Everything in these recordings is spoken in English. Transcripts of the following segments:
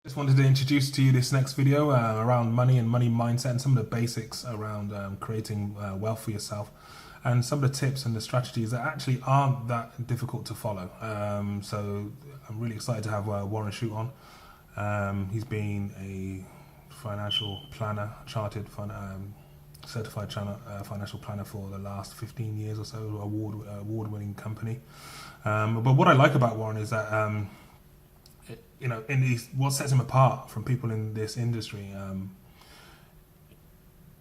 Just wanted to introduce to you this next video around money and money mindset and some of the basics around creating wealth for yourself and some of the tips and the strategies that actually aren't that difficult to follow. So I'm really excited to have Warren Shute on. He's been a financial planner, certified financial planner for the last 15 years or so, award-winning company. But what I like about Warren is that what sets him apart from people in this industry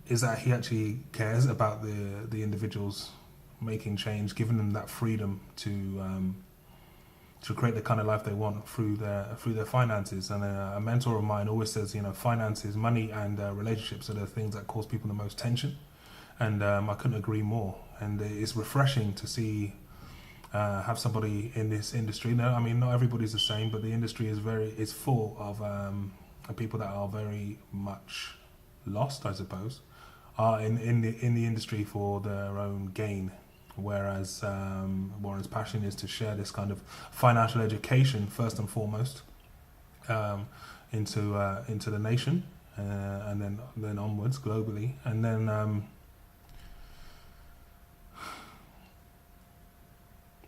is that he actually cares about the individuals making change, giving them that freedom to create the kind of life they want through their finances. And a mentor of mine always says, finances, money, and relationships are the things that cause people the most tension. And I couldn't agree more. And it's refreshing to see. Have somebody in this industry. No, I mean not everybody's the same, but the industry is full of people that are very much lost, I suppose, are in the industry for their own gain. Whereas Warren's passion is to share this kind of financial education first and foremost into the nation, and then onwards globally, and then.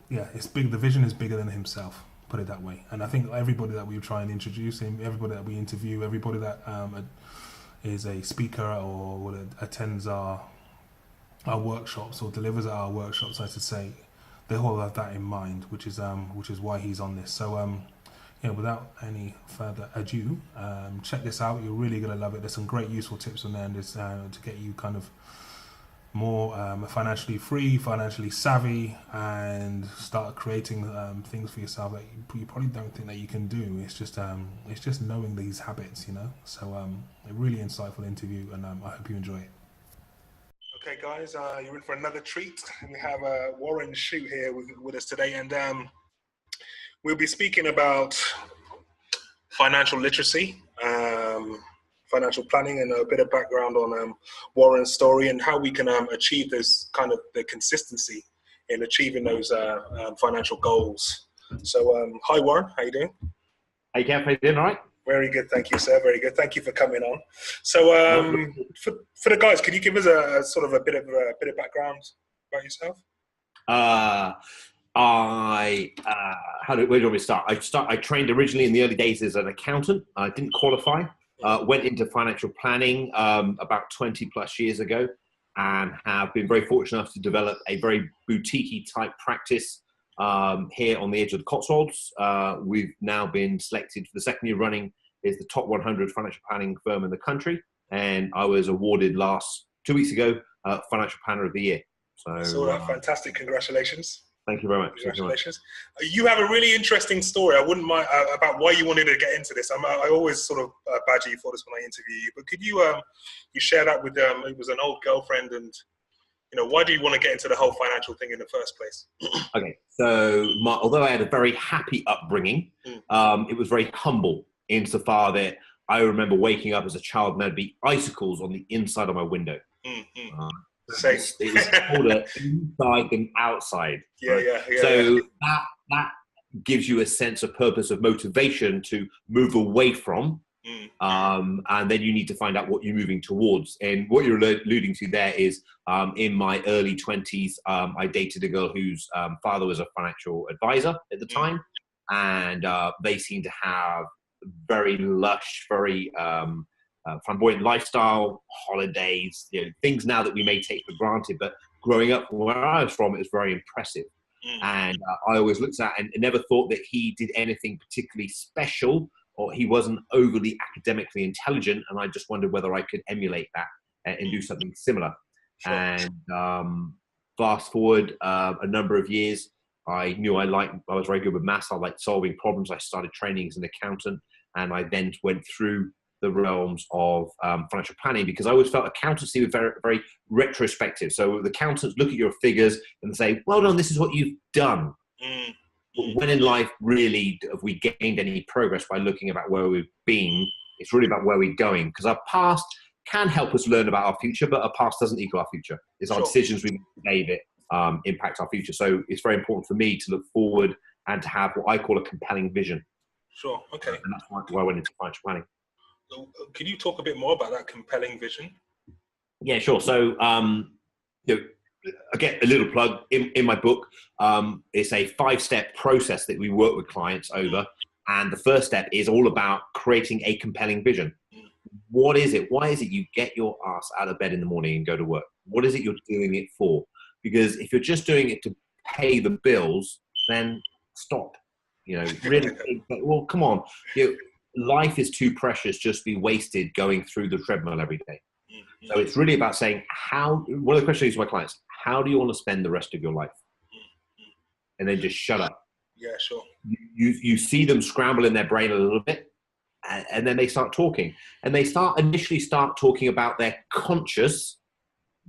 It's big. The vision is bigger than himself. Put it that way. And I think everybody that we try and introduce him, everybody that we interview, everybody that is a speaker or attends our workshops or delivers at our workshops, I should say, they all have that in mind, which is why he's on this. So without any further ado, check this out. You're really gonna love it. There's some great useful tips on there, and to get you kind of more financially free, financially savvy, and start creating things for yourself that you probably don't think that you can do. It's just knowing these habits, So a really insightful interview, and I hope you enjoy it. Okay, guys, you're in for another treat. We have Warren Shute here with us today, and we'll be speaking about financial literacy. Financial planning, and a bit of background on Warren's story and how we can achieve this kind of the consistency in achieving those financial goals. So, hi Warren, how you doing? Hey Kev, how you doing? All right? Very good, thank you, sir. Very good. Thank you for coming on. So, for the guys, could you give us a sort of a bit of background about yourself? Where do you want me to start? I trained originally in the early days as an accountant. I didn't qualify. Went into financial planning about 20 plus years ago, and have been very fortunate enough to develop a very boutique-y type practice here on the edge of the Cotswolds. We've now been selected for the second year running as the top 100 financial planning firm in the country, and I was awarded 2 weeks ago Financial Planner of the Year. So Fantastic! Congratulations. Thank you very much. Congratulations. You have a really interesting story. I wouldn't mind about why you wanted to get into this. I always sort of badger you for this when I interview you. But could you you share that with it was an old girlfriend, and why do you want to get into the whole financial thing in the first place? Okay, so although I had a very happy upbringing, it was very humble insofar that I remember waking up as a child and there'd be icicles on the inside of my window. Same. It was colder inside than outside. Yeah. So that gives you a sense of purpose, of motivation to move away from, and then you need to find out what you're moving towards. And what you're alluding to there is, in my early 20s, I dated a girl whose father was a financial advisor at the time, and they seemed to have very lush, very flamboyant lifestyle, holidays, things now that we may take for granted, but growing up from where I was from, it was very impressive. And I always looked at and never thought that he did anything particularly special, or he wasn't overly academically intelligent, and I just wondered whether I could emulate that and do something similar. Sure. And fast forward a number of years, I knew I was very good with maths. I liked solving problems. I started training as an accountant, and I then went through the realms of financial planning, because I always felt accountancy was very, very retrospective. So the accountants look at your figures and say, well done, this is what you've done. But when in life really have we gained any progress by looking about where we've been? It's really about where we're going, because our past can help us learn about our future, but our past doesn't equal our future. It's our decisions we make that impact our future. So it's very important for me to look forward and to have what I call a compelling vision. Sure. Okay. And that's why I went into financial planning. Can you talk a bit more about that compelling vision? Yeah, sure. So, I get a little plug in my book. It's a 5-step process that we work with clients over. And the first step is all about creating a compelling vision. What is it? Why is it you get your ass out of bed in the morning and go to work? What is it you're doing it for? Because if you're just doing it to pay the bills, then stop. Really, well, come on. Life is too precious just to be wasted going through the treadmill every day. So it's really about saying one of the questions I use to my clients, how do you want to spend the rest of your life? And then just shut up. Yeah, sure. You see them scramble in their brain a little bit, and then they start talking. And they initially start talking about their conscious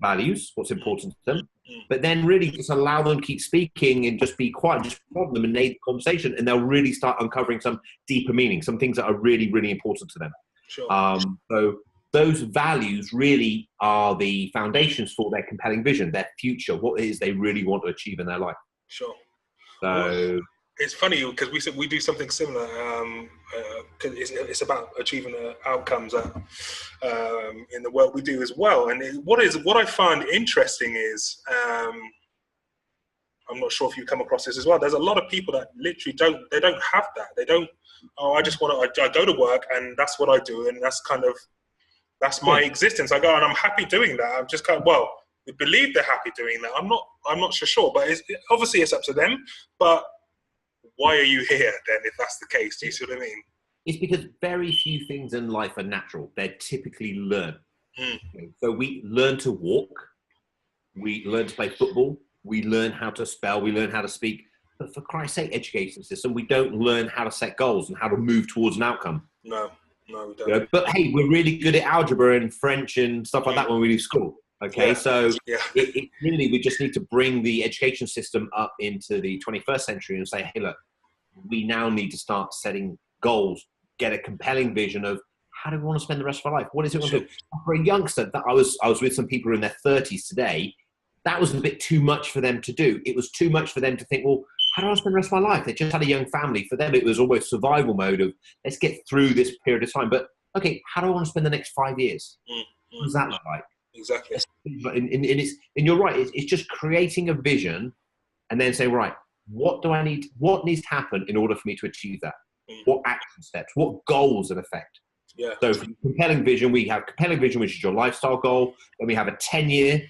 values, what's important to them. But then really just allow them to keep speaking and just be quiet, just prod them and lead the conversation, and they'll really start uncovering some deeper meaning, some things that are really, really important to them. Sure. So those values really are the foundations for their compelling vision, their future, what it is they really want to achieve in their life. Sure. So it's funny because we do something similar. Cause it's about achieving outcomes in the work we do as well. And what I find interesting is, I'm not sure if you come across this as well. There's a lot of people that literally don't have that. They don't. Oh, I go to work and that's what I do, and that's my existence. I go and I'm happy doing that. I'm just we believe they're happy doing that. I'm not sure, but obviously it's up to them. But why are you here then, if that's the case? Do you see what I mean? It's because very few things in life are natural. They're typically learned. So we learn to walk. We learn to play football. We learn how to spell. We learn how to speak. But for Christ's sake, education system, we don't learn how to set goals and how to move towards an outcome. No, we don't. But hey, we're really good at algebra and French and stuff like that when we do school. Okay, so it really, we just need to bring the education system up into the 21st century and say, hey, look, we now need to start setting goals, get a compelling vision of how do we want to spend the rest of our life? What is it we want to do? For a youngster, I was with some people in their 30s today, that was a bit too much for them to do. It was too much for them to think, well, how do I spend the rest of my life? They just had a young family. For them, it was almost survival mode of let's get through this period of time. But okay, how do I want to spend the next 5 years? What does that look like? Exactly. And you're right. It's just creating a vision and then saying, right, what do I need? What needs to happen in order for me to achieve that? What action steps? What goals in effect? Yeah. So for compelling vision, we have compelling vision, which is your lifestyle goal. Then we have a 10-year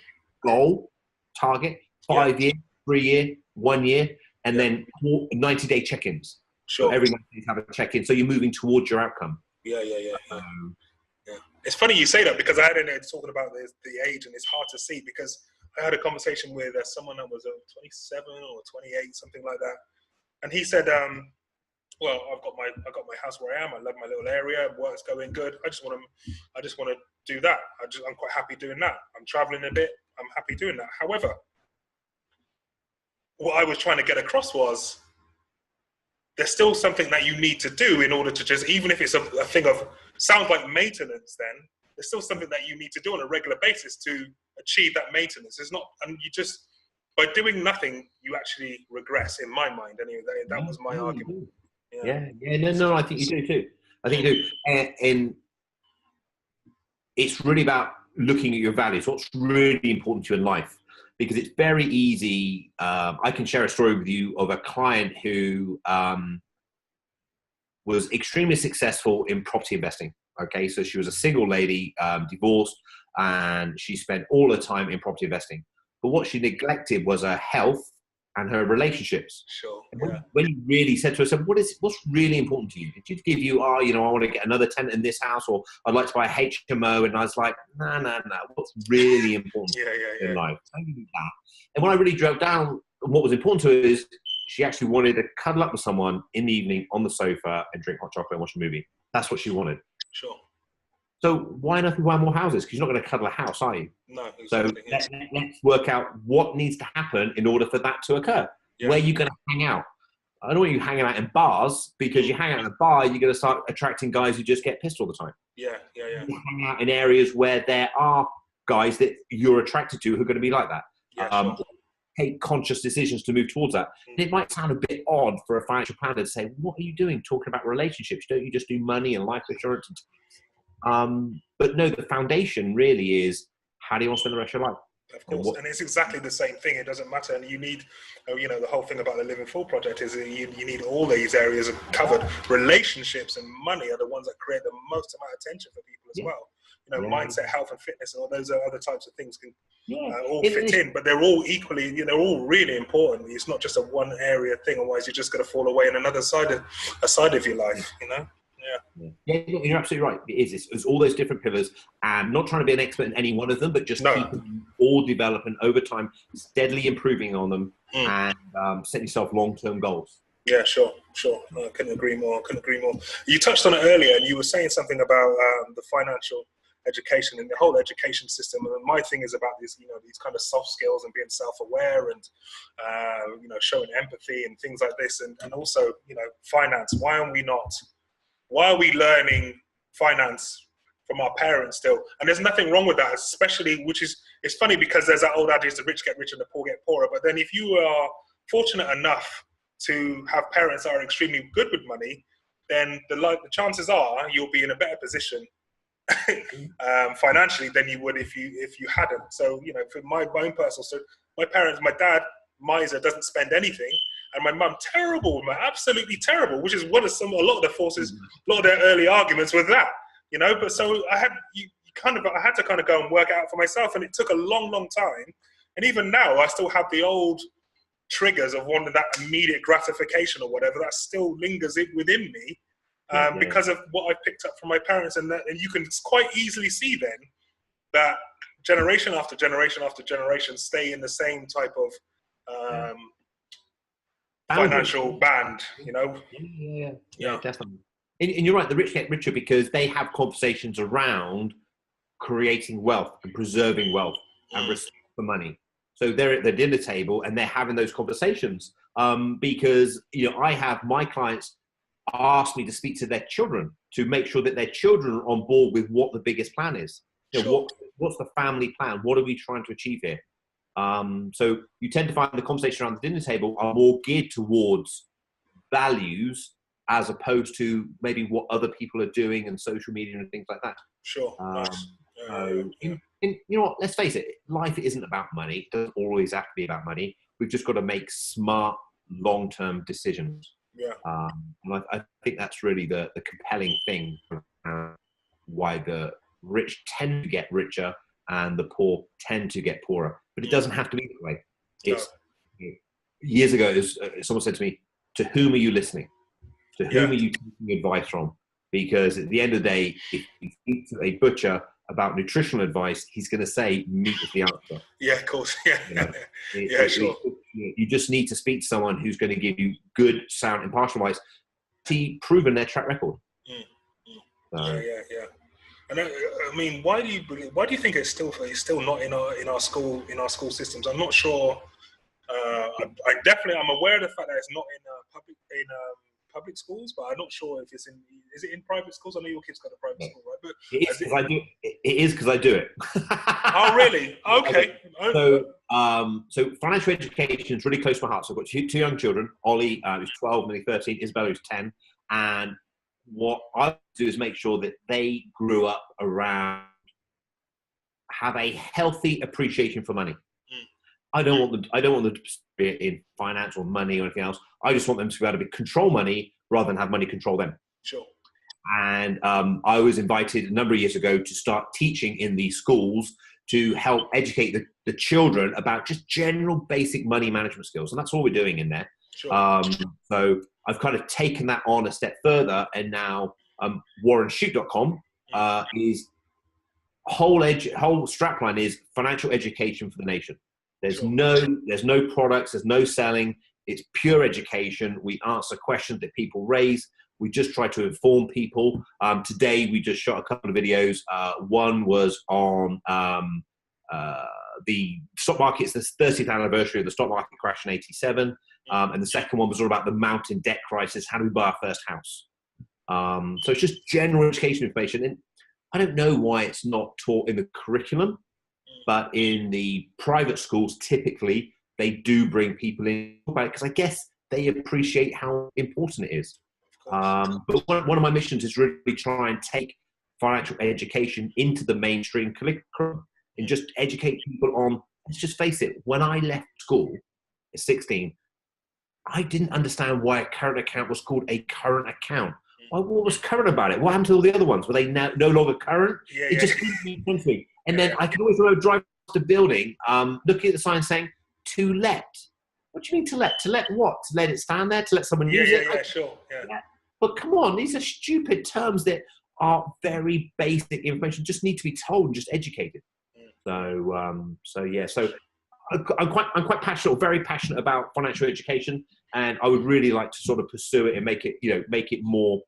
goal target, 5-year, 3-year, 1 year, and then 90-day check-ins. Sure. So every 90 days have a check-in. So you're moving towards your outcome. Yeah. It's funny you say that because I had talking about the age, and it's hard to see because I had a conversation with someone that was 27 or 28, something like that, and he said, "Well, I got my house where I am. I love my little area. Work's going good. I just want to do that. I'm quite happy doing that. I'm traveling a bit. I'm happy doing that. However, what I was trying to get across was there's still something that you need to do in order to just, even if it's a thing of sounds like maintenance, then there's still something that you need to do on a regular basis to achieve that maintenance. It's not, and you just, by doing nothing, you actually regress, in my mind. Anyway, that was my argument. No, I think you do too. I think you do. And it's really about looking at your values, what's really important to you in life. Because it's very easy. I can share a story with you of a client who was extremely successful in property investing. Okay, so she was a single lady, divorced, and she spent all her time in property investing. But what she neglected was her health and her relationships. Sure. When you really said to her, what's really important to you? Did you give you, I want to get another tenant in this house, or I'd like to buy a HMO? And I was like, no. What's really important in life? How do you do that? And when I really drove down, what was important to her is she actually wanted to cuddle up with someone in the evening on the sofa and drink hot chocolate and watch a movie. That's what she wanted. Sure. So why not buy more houses? Because you're not going to cuddle a house, are you? No, exactly. So let's work out what needs to happen in order for that to occur. Yeah. Where are you going to hang out? I don't want you hanging out in bars, because you hang out in a bar, you're going to start attracting guys who just get pissed all the time. Yeah. You hang out in areas where there are guys that you're attracted to who are going to be like that. Yeah, sure. take conscious decisions to move towards that. And it might sound a bit odd for a financial planner to say, what are you doing talking about relationships? Don't you just do money and life insurance? But no, the foundation really is, how do you want to spend the rest of your life? Of course, and it's exactly the same thing. It doesn't matter, and you need, the whole thing about the Living Full project is you need all these areas covered. Relationships and money are the ones that create the most amount of tension for people as well. Mindset, health, and fitness, and all those other types of things can all fit in, but they're all equally, they're all really important. It's not just a one area thing, otherwise you're just going to fall away in another side of your life. Yeah, you're absolutely right. It is. It's all those different pillars, and not trying to be an expert in any one of them, but just keeping them all developing over time, steadily improving on them, and setting yourself long-term goals. Yeah, sure. I couldn't agree more. You touched on it earlier, and you were saying something about the financial education and the whole education system. And my thing is about these kind of soft skills and being self-aware and showing empathy and things like this, and also finance. Why are we learning finance from our parents still? And there's nothing wrong with that, especially, it's funny because there's that old adage, the rich get richer and the poor get poorer. But then if you are fortunate enough to have parents that are extremely good with money, then the chances are you'll be in a better position financially than you would if you hadn't. So, for my own personal story, my dad, miser, doesn't spend anything. And my mum, terrible, absolutely terrible, which is a lot of the forces, a lot of their early arguments with that, But so I had to kind of go and work it out for myself, and it took a long, long time. And even now, I still have the old triggers of wanting that immediate gratification or whatever that still lingers within me, because of what I picked up from my parents, and you can quite easily see then that generation after generation after generation stay in the same type of financial band, Yeah, definitely. And you're right, the rich get richer because they have conversations around creating wealth and preserving wealth and respect for money. So they're at the dinner table and they're having those conversations, because I have my clients ask me to speak to their children to make sure that their children are on board with what the biggest plan is. What's the family plan? What are we trying to achieve here? So you tend to find the conversation around the dinner table are more geared towards values as opposed to maybe what other people are doing and social media and things like that. Sure. You know what? Let's face it. Life isn't about money. It doesn't always have to be about money. We've just got to make smart, long-term decisions. Yeah. And I think that's really the compelling thing, why the rich tend to get richer and the poor tend to get poorer. But it doesn't have to be that way. Years ago, someone said to me, to whom are you listening? To whom are you taking advice from? Because at the end of the day, if you speak to a butcher about nutritional advice, he's going to say meat is the answer. Yeah, of course. Yeah, sure. You just need to speak to someone who's going to give you good, sound, impartial advice. See, proven their track record. Yeah. And I mean, why do you think it's still not in our school systems? I'm not sure. I'm aware of the fact that it's not in public schools, but I'm not sure if it's is it in private schools? I know your kid's got a private school, right? But it is because I do it. Oh, really? Okay. So financial education is really close to my heart. So I've got two young children, Ollie, who's 12, nearly 13, Isabella, who's 10. And what I do is make sure that they grew up have a healthy appreciation for money. I don't want them to be in finance or money or anything else. I just want them to be able to control money rather than have money control them. Sure. And I was invited a number of years ago to start teaching in these schools to help educate the children about just general basic money management skills. And that's all we're doing in there. Sure. So I've kind of taken that on a step further. And now WarrenShoot.com is whole strapline is financial education for the nation. There's no products, there's no selling. It's pure education. We answer questions that people raise. We just try to inform people. Today, we just shot a couple of videos. One was on the stock market. It's the 30th anniversary of the stock market crash in '87. And the second one was all about the mountain debt crisis. How do we buy our first house? So it's just general education information. And I don't know why it's not taught in the curriculum, but in the private schools, typically, they do bring people in about it because I guess they appreciate how important it is. But one of my missions is really try and take financial education into the mainstream curriculum and just educate people on, let's just face it, when I left school at 16, I didn't understand why a current account was called a current account. Well, what was current about it? What happened to all the other ones? Were they now no longer current? It just didn't make sense to me. And then I could always drive past the building, looking at the sign saying, to let. What do you mean to let? To let what? To let it stand there? To let someone use it? Yeah, sure. Yeah. But come on, these are stupid terms that are very basic information, just need to be told and just educated. So I'm quite passionate, or very passionate about financial education, and I would really like to sort of pursue it and make it more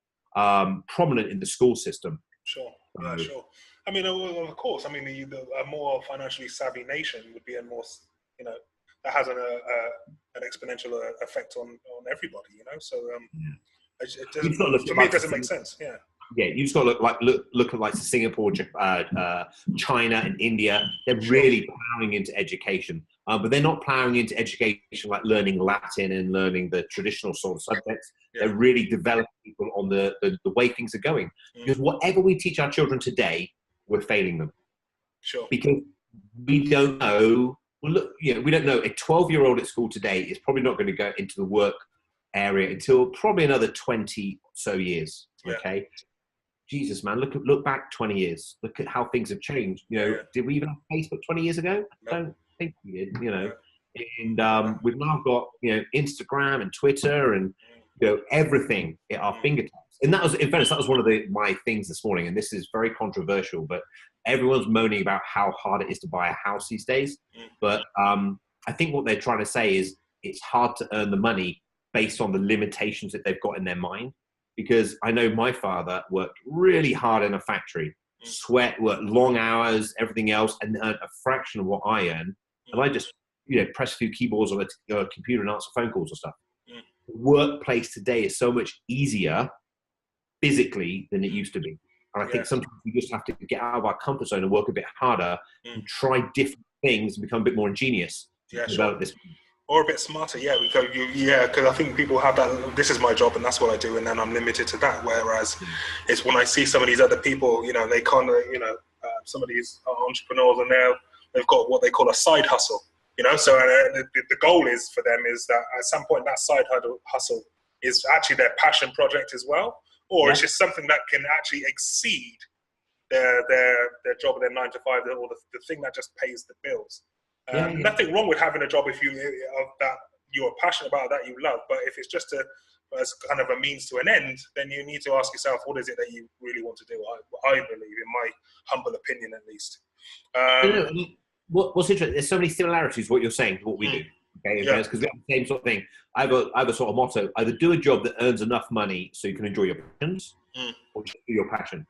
prominent in the school system. Sure. Yeah, sure. I mean, of course. I mean, a more financially savvy nation would be a more, that has an exponential effect on everybody. So to me, it doesn't make sense. Yeah. Yeah, you just got to look at like Singapore, China, and India. They're really plowing into education, but they're not plowing into education like learning Latin and learning the traditional sort of subjects. Yeah. They're really developing people on the way things are going. Because whatever we teach our children today, we're failing them. Sure. Because we don't know. Well, we don't know. A 12-year-old at school today is probably not going to go into the work area until probably another 20 or so years. Yeah. Okay. Jesus, man, look back 20 years. Look at how things have changed. Did we even have Facebook 20 years ago? No. I don't think we did, And we've now got, Instagram and Twitter and, everything at our fingertips. And that was, in fairness, that was one of my things this morning. And this is very controversial, but everyone's moaning about how hard it is to buy a house these days. But I think what they're trying to say is it's hard to earn the money based on the limitations that they've got in their mind. Because I know my father worked really hard in a factory, worked long hours, everything else, and earned a fraction of what I earn. And I just, press a few keyboards on a computer and answer phone calls and stuff. The workplace today is so much easier physically than it used to be. And I think sometimes we just have to get out of our comfort zone and work a bit harder and try different things and become a bit more ingenious to develop this. Or a bit smarter, because I think people have that, this is my job and that's what I do, and then I'm limited to that. Whereas it's when I see some of these other people, they kind of, some of these entrepreneurs, and they've got what they call a side hustle, so the goal is for them is that at some point that side hustle is actually their passion project as well, or it's just something that can actually exceed their job, their 9 to 5, or the thing that just pays the bills. Nothing wrong with having a job if that you're passionate about, that you love. But if it's just as kind of a means to an end, then you need to ask yourself, what is it that you really want to do? I believe, in my humble opinion, at least. What's interesting? There's so many similarities to what you're saying to what we do. Okay, because we have the same sort of thing. I have a sort of motto: either do a job that earns enough money so you can enjoy your passions, or just do your passion.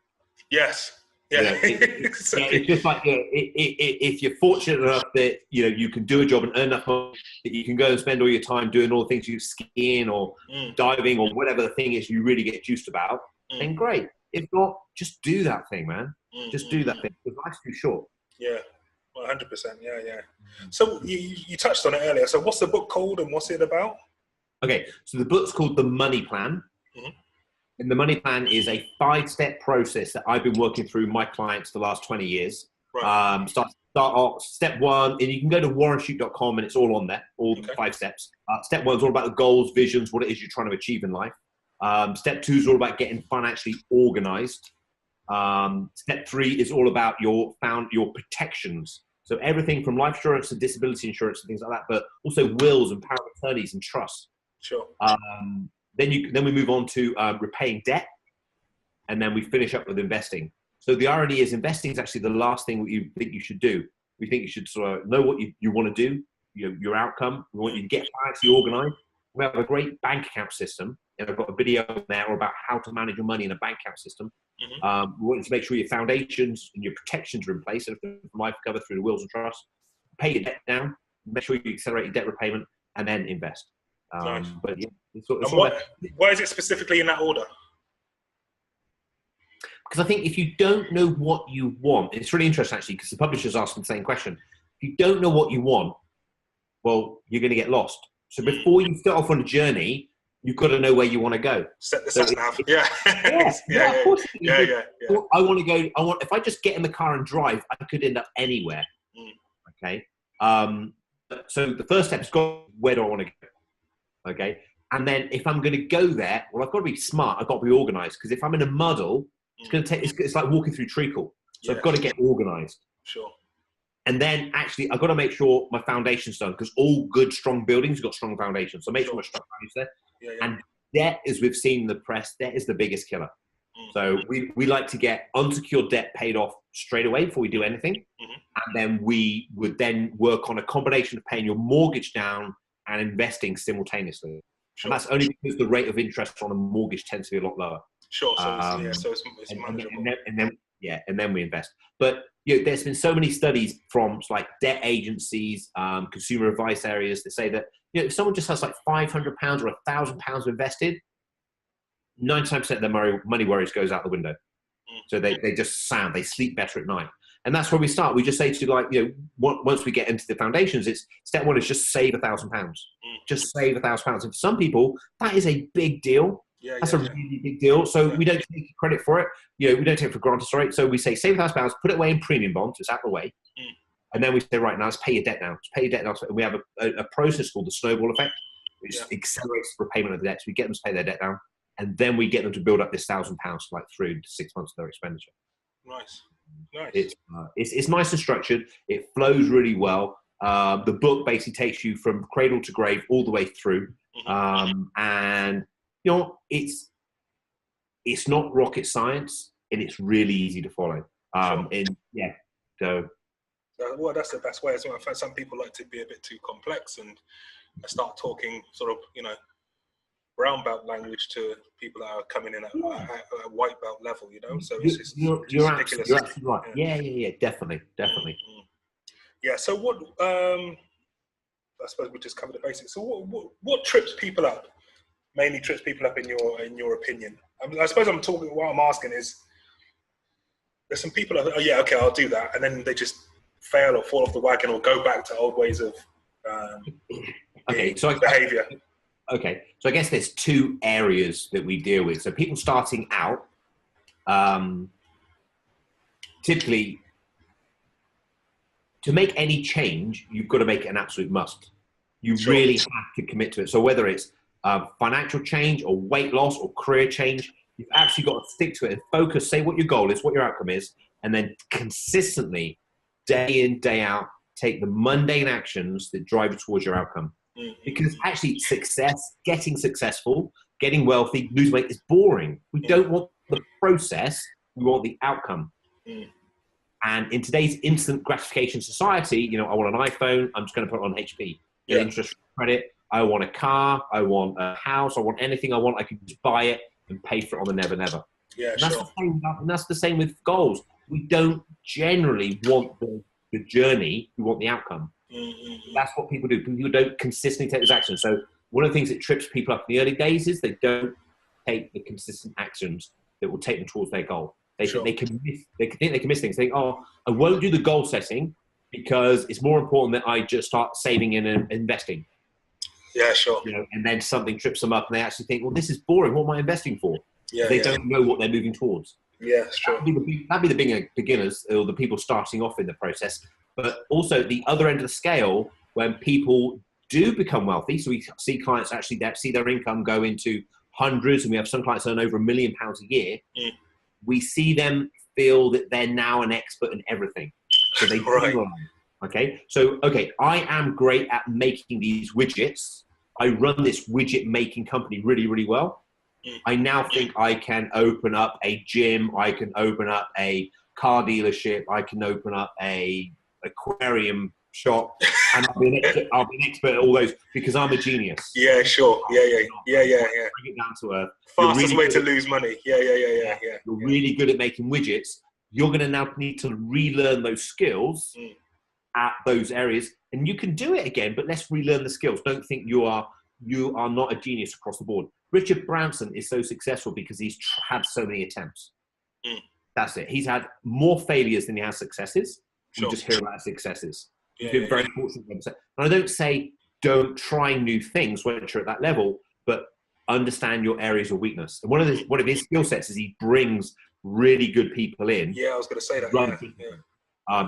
Yes. Yeah, it's just like if you're fortunate enough that you can do a job and earn enough money that you can go and spend all your time doing all the things you skiing or diving or whatever the thing is you really get juiced about, then great. If not, just do that thing, man. Just do that thing because life's too short. Yeah, 100%. Yeah. So you touched on it earlier. So what's the book called and what's it about? Okay, so the book's called The Money Plan. And the Money Plan is a 5-step process that I've been working through my clients the last 20 years. Right. Start off, step 1, and you can go to warrenshoot.com and it's all on there, all 5 steps. Step 1 is all about the goals, visions, what it is you're trying to achieve in life. Step 2 is all about getting financially organized. Step 3 is all about your protections. So everything from life insurance to disability insurance and things like that, but also wills and power of attorneys and trusts. Sure. Then we move on to repaying debt, and then we finish up with investing. So the irony is investing is actually the last thing you think you should do. We think you should sort of know what you want to do, your outcome. We want you to get financially organized. We have a great bank account system, and I've got a video there about how to manage your money in a bank account system. We want you to make sure your foundations and your protections are in place, so from life cover through the wills and trusts. Pay your debt down, make sure you accelerate your debt repayment, and then invest. Nice. But yeah, why is it specifically in that order? Because I think if you don't know what you want, it's really interesting actually, because the publishers ask the same question. If you don't know what you want, well, you're going to get lost. So before you start off on a journey, you've got to know where you want to go. Set the sat nav. Yeah. Of course. Yeah. I want to go. If I just get in the car and drive, I could end up anywhere. Okay. So the first step is where do I want to go? Okay. And then if I'm going to go there, well, I've got to be smart. I've got to be organized, because if I'm in a muddle, it's going to take. It's like walking through treacle. So I've got to get organized. Sure. And then actually, I've got to make sure my foundation's done, because all good, strong buildings have got strong foundations. So make sure my structure is there. And debt, as we've seen in the press, debt is the biggest killer. So we like to get unsecured debt paid off straight away before we do anything. And then we would then work on a combination of paying your mortgage down and investing simultaneously. And that's only because the rate of interest on a mortgage tends to be a lot lower. Sure. So it's manageable. And then we invest. But there's been so many studies from like debt agencies, consumer advice areas that say that if someone just has like £500 or £1,000 invested, 99% of their money worries goes out the window. So they just sound, they sleep better at night. And that's where we start. We just say to once we get into the foundations, it's step one is just save £1,000. Just save £1,000. And for some people, that is a big deal. That's a really big deal. So we don't take credit for it. We don't take it for granted. Sorry. So we say save £1,000, put it away in premium bonds. It's out of the way. And then we say, right, now let's pay your debt now. Let's pay your debt now. And we have a process called the snowball effect, which accelerates the repayment of the debt. So we get them to pay their debt down, and then we get them to build up this £1,000 like through 6 months of their expenditure. Nice. It's nice and structured. It flows really well. The book basically takes you from cradle to grave all the way through. And it's not rocket science, and it's really easy to follow. Well, that's the best way as well. I find some people like to be a bit too complex and start talking sort of, brown belt language to people that are coming in at a white belt level, So you're absolutely right. Yeah, definitely. Yeah. So what? I suppose we just covered the basics. So what trips people up? Mainly trips people up in your opinion. I suppose what I'm asking is, there's some people that, I'll do that, and then they just fail or fall off the wagon or go back to old ways of behavior. Okay, so I guess there's two areas that we deal with. So people starting out, typically, to make any change, you've got to make it an absolute must. You really have to commit to it. So whether it's financial change or weight loss or career change, you've actually got to stick to it and focus, say what your goal is, what your outcome is, and then consistently, day in, day out, take the mundane actions that drive you towards your outcome. Because actually getting successful, getting wealthy, losing weight is boring. We don't want the process, we want the outcome. And in today's instant gratification society, I want an iPhone, I'm just going to put it on HP. Get interest credit, I want a car, I want a house, I want anything I want, I can just buy it and pay for it on the never, never. Yeah, and that's the same with goals. We don't generally want the journey, we want the outcome. That's what people do. People don't consistently take those actions. So one of the things that trips people up in the early days is they don't take the consistent actions that will take them towards their goal. They think they can miss things. They think, I won't do the goal setting because it's more important that I just start saving and investing. Yeah, sure. And then something trips them up and they actually think, well, this is boring. What am I investing for? They don't know what they're moving towards. Yeah, sure. That'd be the beginners or the people starting off in the process. But also the other end of the scale, when people do become wealthy, so we see clients actually that see their income go into hundreds, and we have some clients earn over £1 million a year. We see them feel that they're now an expert in everything. So they I am great at making these widgets. I run this widget making company really, really well. I now think I can open up a gym. I can open up a car dealership. I can open up a aquarium shop, and I'll be an expert at all those because I'm a genius. Yeah, sure. Yeah. Bring it down to earth. Fastest way to lose money. Yeah. You're really good at making widgets. You're going to now need to relearn those skills at those areas, and you can do it again. But let's relearn the skills. Don't think you are not a genius across the board. Richard Branson is so successful because he's had so many attempts. That's it. He's had more failures than he has successes. We just hear about successes. You're very fortunate. And I don't say don't try new things once you're at that level, but understand your areas of weakness. And one of his skill sets is he brings really good people in. Yeah, I was going to say that.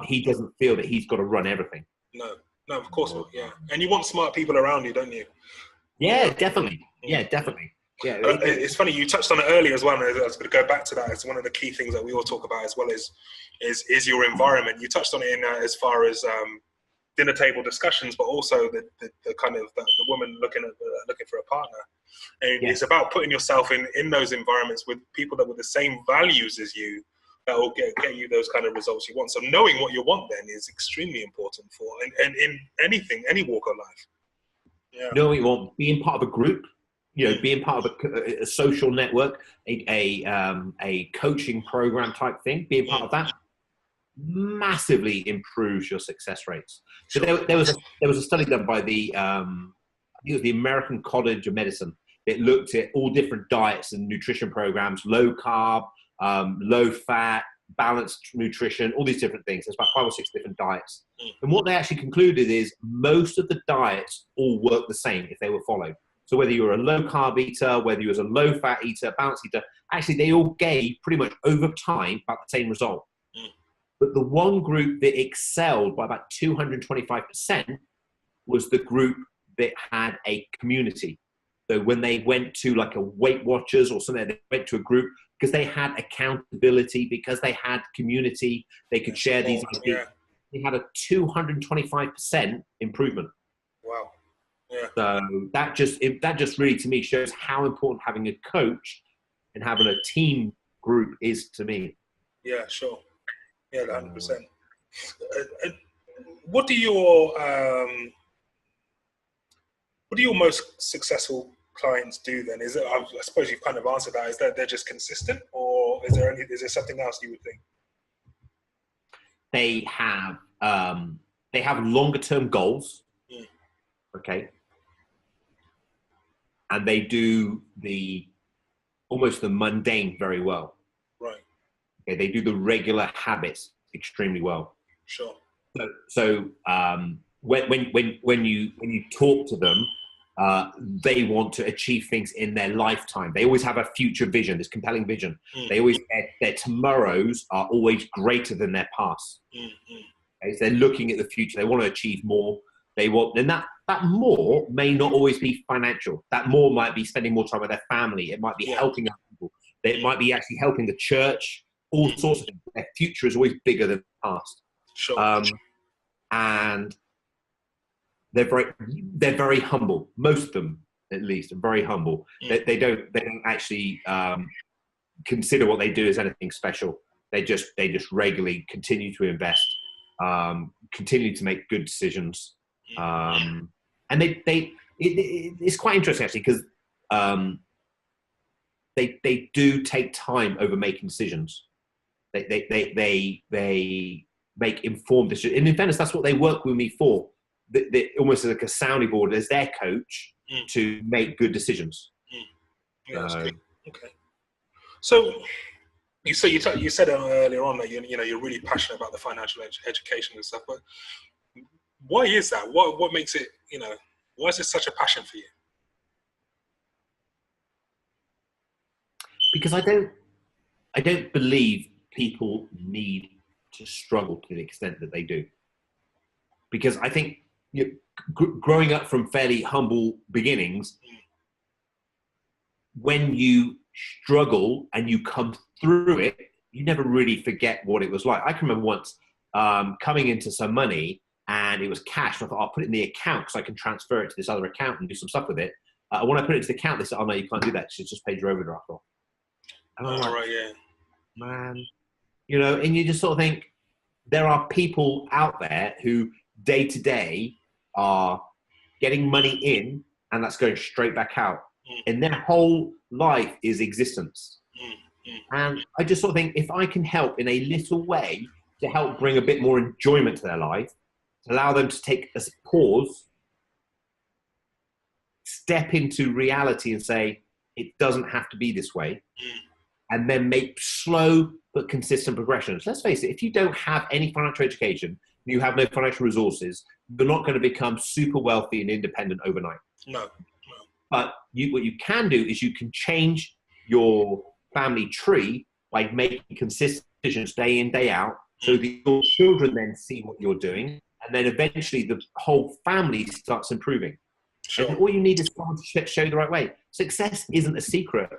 He doesn't feel that he's got to run everything. No, of course not. Yeah, and you want smart people around you, don't you? Yeah, definitely. Yeah, definitely. Yeah, it's funny you touched on it earlier as well. And I was going to go back to that. It's one of the key things that we all talk about as well is your environment. You touched on it in as far as dinner table discussions, but also the kind of the woman looking for a partner. And it's about putting yourself in those environments with people that with the same values as you, that will get you those kind of results you want. So knowing what you want then is extremely important for and in anything, any walk of life. Yeah. Knowing what you want, being part of a group, being part of a social network, a coaching program type thing, being part of that massively improves your success rates. So there was a study done by I think it was the American College of Medicine. It looked at all different diets and nutrition programs, low carb, low fat, balanced nutrition, all these different things. There's about 5 or 6 different diets. And what they actually concluded is most of the diets all work the same if they were followed. So whether you were a low carb eater, whether you was a low fat eater, balanced eater, actually they all gave pretty much over time about the same result. But the one group that excelled by about 225% was the group that had a community. So when they went to like a Weight Watchers or something, they went to a group because they had accountability, because they had community, they could share these ideas. They had a 225% improvement. Wow. Yeah. So that just really to me shows how important having a coach and having a team group is to me. Yeah, sure. Yeah, 100%. What do your most successful clients do then? Is it? I suppose you've kind of answered that. Is that they're just consistent, or is there something else you would think? They have longer term goals. Okay. And they do almost the mundane very well. Right. Okay, they do the regular habits extremely well. Sure. So when you talk to them, they want to achieve things in their lifetime. They always have a future vision, this compelling vision. They always their tomorrows are always greater than their past. Okay, so they're looking at the future. They want to achieve more. They want, and that more may not always be financial. That more might be spending more time with their family. It might be helping other people. It might be actually helping the church. All sorts of things. Their future is always bigger than the past. Sure. And they're very humble. Most of them, at least, are very humble. They don't actually consider what they do as anything special. They just regularly continue to invest, continue to make good decisions, and it's quite interesting actually because they do take time over making decisions. They make informed decisions. And in fairness, that's what they work with me for. They almost like a sounding board as their coach to make good decisions. Yeah, that's good. Okay. So you said earlier on that you're really passionate about the financial education and stuff, but why is that? What makes it, why is it such a passion for you? Because I don't believe people need to struggle to the extent that they do. Because I think growing up from fairly humble beginnings, when you struggle and you come through it, you never really forget what it was like. I can remember once coming into some money and it was cash. I thought, I'll put it in the account because I can transfer it to this other account and do some stuff with it. When I put it into the account, they said, oh no, you can't do that. It's just paid your overdraft off. And I'm like, right, yeah. Man, and you just sort of think there are people out there who day to day are getting money in and that's going straight back out. And their whole life is existence. And I just sort of think if I can help in a little way to help bring a bit more enjoyment to their life, to allow them to take a pause, step into reality and say, it doesn't have to be this way, and then make slow but consistent progressions. Let's face it, if you don't have any financial education, you have no financial resources, you're not going to become super wealthy and independent overnight. No. But what you can do is you can change your family tree by making consistent decisions day in, day out, so that your children then see what you're doing, and then eventually the whole family starts improving. Sure. And all you need is someone to show you the right way. Success isn't a secret.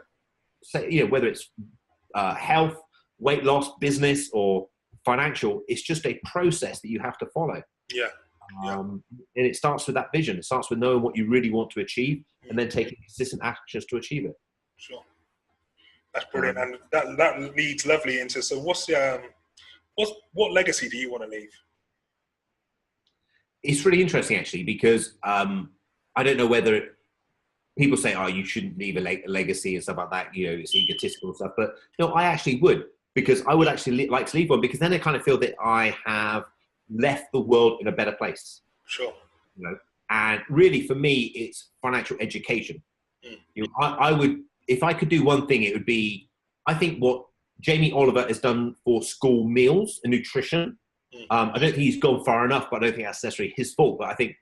So, whether it's health, weight loss, business, or financial, it's just a process that you have to follow. Yeah. And it starts with that vision. It starts with knowing what you really want to achieve, and then taking consistent actions to achieve it. Sure. That's brilliant, and that leads lovely into. So, what legacy do you want to leave? It's really interesting, actually, because I don't know whether people say, "Oh, you shouldn't leave a legacy" and stuff like that. It's egotistical and stuff. But no, I actually would, because I would actually like to leave one, because then I kind of feel that I have left the world in a better place. Sure. And really, for me, it's financial education. I would, if I could do one thing, it would be, I think what Jamie Oliver has done for school meals and nutrition. I don't think he's gone far enough, but I don't think that's necessarily his fault. But I think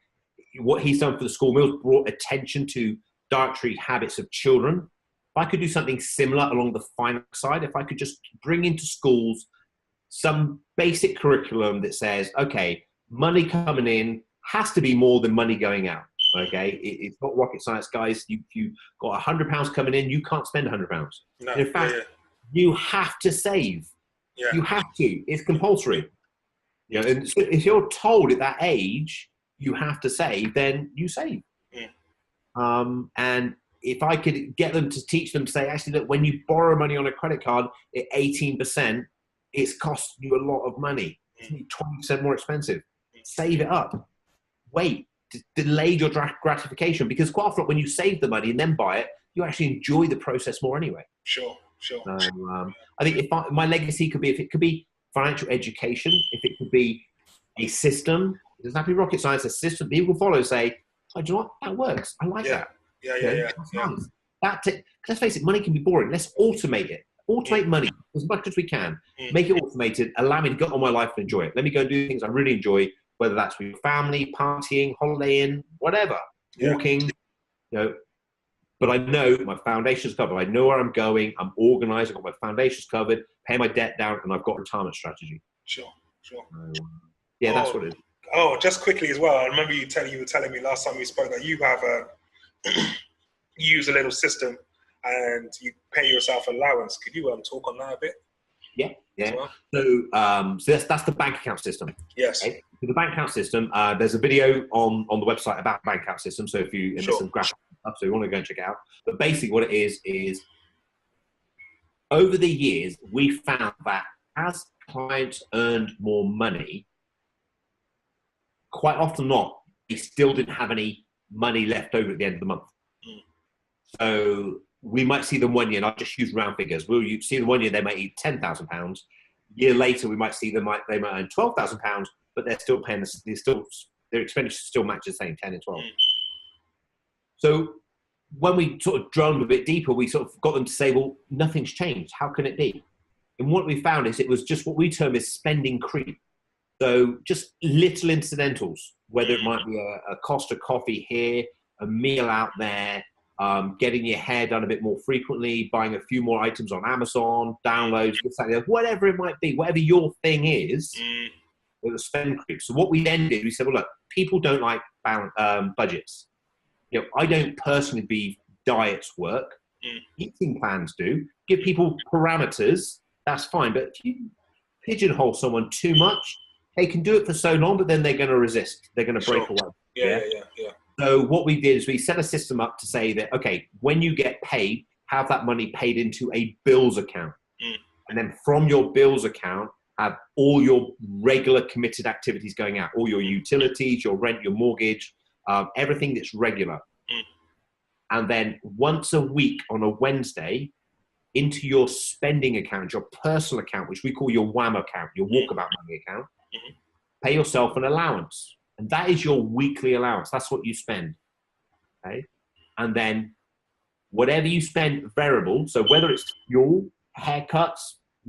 what he's done for the school meals brought attention to dietary habits of children. If I could do something similar along the finance side, if I could just bring into schools some basic curriculum that says, okay, money coming in has to be more than money going out. Okay, it's not rocket science, guys. You got £100 coming in, you can't spend £100. No, in fact, you have to save. Yeah. You have to. It's compulsory. And so if you're told at that age you have to save, then you save. And if I could get them to teach them to say, actually, look, when you borrow money on a credit card at 18%, it's cost you a lot of money. It's 20% more expensive. Save it up. Wait. Delay your gratification, because quite often when you save the money and then buy it, you actually enjoy the process more anyway. Sure. I think my legacy could be, if it could be financial education, if it could be a system, it doesn't have to be rocket science, a system people follow, say, oh, do you know what? That works. I like that. Yeah. Let's face it, money can be boring. Let's automate it. Automate money as much as we can. Make it automated. Allow me to get on my life and enjoy it. Let me go and do things I really enjoy, whether that's with your family, partying, holidaying, whatever, walking, But I know my foundation's covered. I know where I'm going. I'm organized. I've got my foundations covered, pay my debt down, and I've got a retirement strategy. Sure. That's what it is. Oh, just quickly as well. I remember you were telling me last time we spoke that you have you use a little system and you pay yourself allowance. Could you talk on that a bit? Yeah. Well? So that's the bank account system. Yes. Okay? So the bank account system, there's a video on the website about bank account system. So if you, and there's some graphics stuff, so you want to go and check it out. But basically what it is over the years, we found that as clients earned more money, quite often not, they still didn't have any money left over at the end of the month. So we might see them 1 year, and I'll just use round figures. You see them 1 year, they might eat £10,000. Year later, we might see they might earn £12,000, but they're still paying. Their expenditure still matches the same 10 and 12. So when we sort of drilled a bit deeper, we sort of got them to say, well, nothing's changed. How can it be? And what we found is it was just what we term as spending creep. So just little incidentals, whether it might be a cost of coffee here, a meal out there, getting your hair done a bit more frequently, buying a few more items on Amazon, downloads, whatever it might be, whatever your thing is, it was spend creep. So what we then did, we said, well, look, people don't like budgets. I don't personally believe diets work. Eating plans do. Give people parameters, that's fine. But if you pigeonhole someone too much, they can do it for so long, but then they're going to resist. They're going to break away. Yeah. So what we did is we set a system up to say that, okay, when you get paid, have that money paid into a bills account. And then from your bills account, have all your regular committed activities going out, all your utilities, your rent, your mortgage, everything that's regular. And then once a week on a Wednesday, into your spending account, your personal account, which we call your WAM account, your walkabout money account, pay yourself an allowance. And that is your weekly allowance. That's what you spend. Okay. And then whatever you spend variable, so whether it's fuel, haircuts,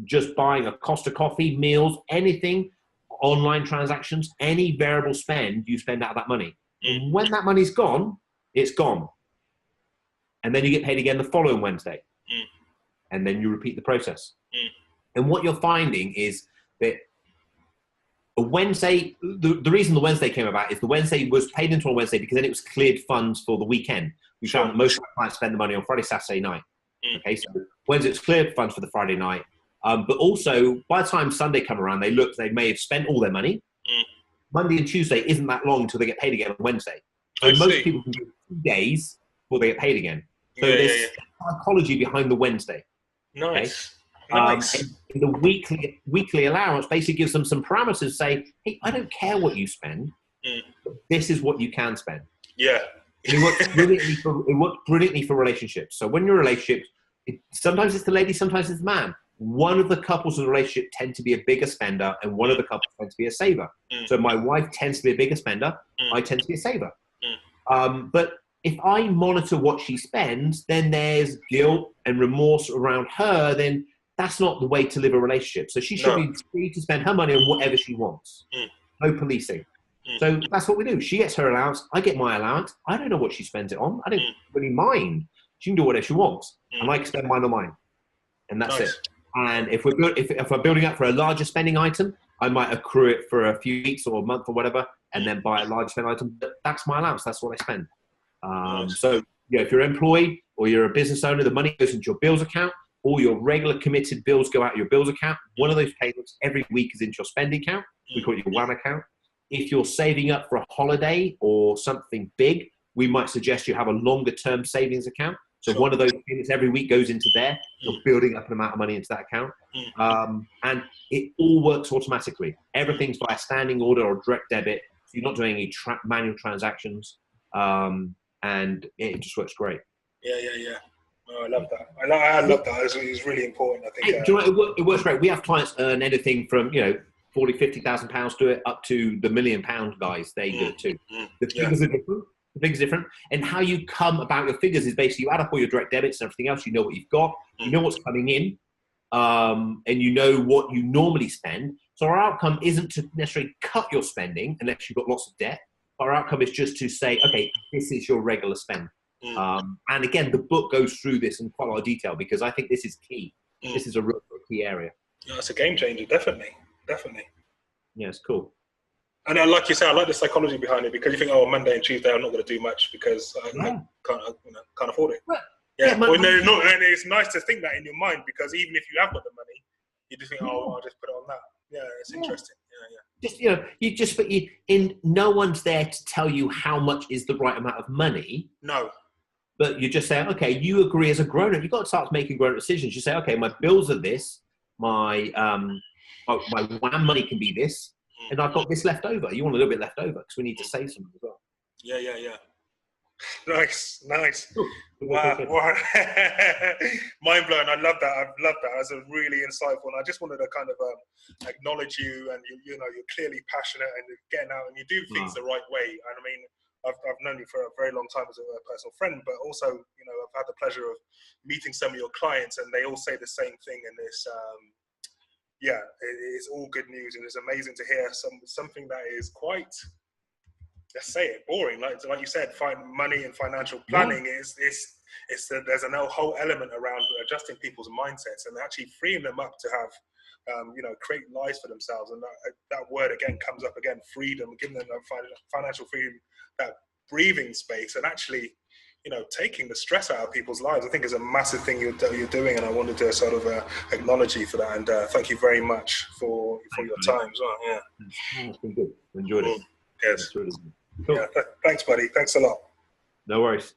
just buying a Costa coffee, meals, anything online transactions, any variable spend, you spend out of that money. And when that money's gone, it's gone. And then you get paid again the following Wednesday. And then you repeat the process. And what you're finding is that a Wednesday, the reason the Wednesday came about is the Wednesday was paid into a Wednesday because then it was cleared funds for the weekend. We found that most of our clients spend the money on Friday, Saturday night. Okay, so Wednesday it's cleared funds for the Friday night. But also, by the time Sunday come around, they may have spent all their money. Monday and Tuesday isn't that long until they get paid again on Wednesday. So most people can do 2 days before they get paid again. So there's psychology behind the Wednesday. Nice. Okay? And the weekly allowance basically gives them some parameters. Say, hey, I don't care what you spend. But this is what you can spend. Yeah. It works brilliantly for relationships. So when you're in a relationship, sometimes it's the lady, sometimes it's the man. One of the couples in the relationship tend to be a bigger spender, and one of the couples tends to be a saver. So my wife tends to be a bigger spender. I tend to be a saver. But if I monitor what she spends, then there's guilt and remorse around her. Then that's not the way to live a relationship. So she should be free to spend her money on whatever she wants. No policing. So that's what we do. She gets her allowance. I get my allowance. I don't know what she spends it on. I don't really mind. She can do whatever she wants. And I can spend mine on mine. And that's it. And if we're building up for a larger spending item, I might accrue it for a few weeks or a month or whatever, and then buy a large spending item. But that's my allowance. That's what I spend. So if you're employed or you're a business owner, the money goes into your bills account. All your regular committed bills go out of your bills account. One of those payments every week is into your spending account. We call it your WAM account. If you're saving up for a holiday or something big, we might suggest you have a longer term savings account. So one of those payments every week goes into there. You're building up an amount of money into that account. And it all works automatically. Everything's by a standing order or direct debit. So you're not doing any manual transactions. And it just works great. Yeah. Oh, I love that. I love that. It's really important. I think. Do you know, it works great. We have clients earn anything from, £40,000-50,000 to it, up to the £1 million guys. They do it too. The figures are different. The figures are different. And how you come about your figures is basically you add up all your direct debits and everything else. You know what you've got. You know what's coming in. And you know what you normally spend. So our outcome isn't to necessarily cut your spending unless you've got lots of debt. Our outcome is just to say, okay, this is your regular spend. And again, the book goes through this in quite a lot of detail because I think this is key. This is a real key area. Yeah, it's a game changer, definitely. Yeah, it's cool. And like you say, I like the psychology behind it because you think, Monday and Tuesday I'm not going to do much because I can't afford it. Well, and it's nice to think that in your mind because even if you have got the money, you just think, I'll just put it on that. Yeah, it's interesting. Yeah. No one's there to tell you how much is the right amount of money. No. But you just say, okay, you agree as a grown-up. You've got to start making grown-up decisions. You say, okay, my bills are this. My WAM money can be this. And I've got this left over. You want a little bit left over because we need to save some as well. Yeah. Nice. Wow. Mind blown. I love that. That's a really insightful. And I just wanted to kind of acknowledge you, and you're clearly passionate and you're getting out and you do things the right way. And I mean, I've known you for a very long time as a personal friend, but also, I've had the pleasure of meeting some of your clients, and they all say the same thing in this. It's all good news, and it's amazing to hear something that is quite, let's say it, boring. Like you said, money and financial planning there's a whole element around adjusting people's mindsets and actually freeing them up to have, create lives for themselves. And that word again comes up again, freedom, giving them financial freedom, that breathing space, and actually, taking the stress out of people's lives, I think is a massive thing you're doing, and I wanted to sort of acknowledge you for that, and thank you very much for your time as well. Yeah, it's been good. Enjoyed it. Yes. Cool. Yeah, thanks, buddy. Thanks a lot. No worries.